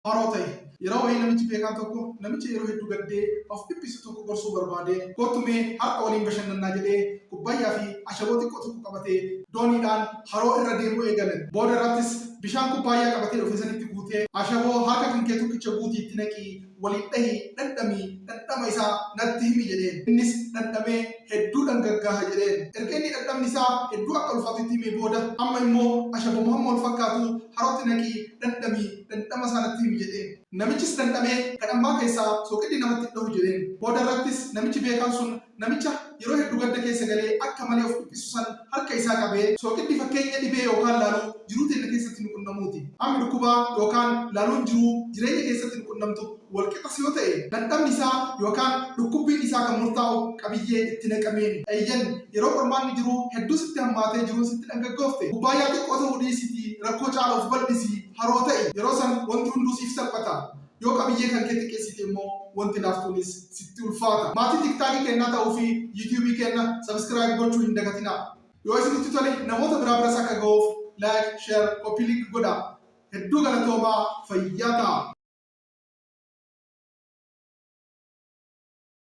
Harootae yeroo wayii namichi beekaan tokko namicha yeroo hedduu gaddee of dhiphisu tokko gorsuu barbaade kottumee har'a waliin bashannannaa jedhee kubbayyaa fi ashaboo xiqqoo tokko qabatee dooniidhaan haroo irra deemuu eegalan. Booda irrattis bishaan kubbayyaa qabatee dhufe sanitti guutee ashaboo harka kan kee tokkicha guutii itti naqii waliin dhahii dhandhamii dhandhama isaa natti himi jedheen. Innis dhandhamee hedduu dhangaggaha jedheen. Erga inni dhandhamni isaa hedduu akka ulfaatu itti himee booda amma immoo ashaboo hamma wal fakkaatu harootti naqii dhandhamii dhandhama isaa natti himi jedheen. Namichis dhandhamee kadhammaa keessaa soqiddi namatti dhahu jedheen. Booda irrattis namichi beekaan sun namicha yeroo hedduu gadda keessa galee akka malee of dhiphisu san harka isaa qabee soqiddi fakkeenya dhibee yookaan laaluu jiruu teenya keessatti nu qunnamuuti. Hammi dhukkubaa yookaan laaluun jiruu jireenya keessatti nu qunnamtu walqixas yoo ta'e dhandhamni isaa yookaan dhukkubbiin isaa kan murtaa'u qabiyyee itti naqameen. Eeyyan yeroo qormaanni jiruu hedduu sitti hammaatee jiruun sitti dhangaggoofte kubbaayyaa xiqqoo ta'uu dhiisiti rakkoo caala of bal'isi haroo ta'e yeroo san wanti hunduu siif salphata. Yoo qabiyyee kan kee xiqqeessite immoo wanti laaftuunis sitti ulfaata. Maatii tiktaakii kennaa ta'uu fi yuutuubii kenna sabskiraayib gochuu hin dagatinaa. Yoo isinitti tole namoota biraa biras akka ga'uuf laayik, sheer, koppii liink godhaa. Hedduu galatoomaa fayyaa ta'a.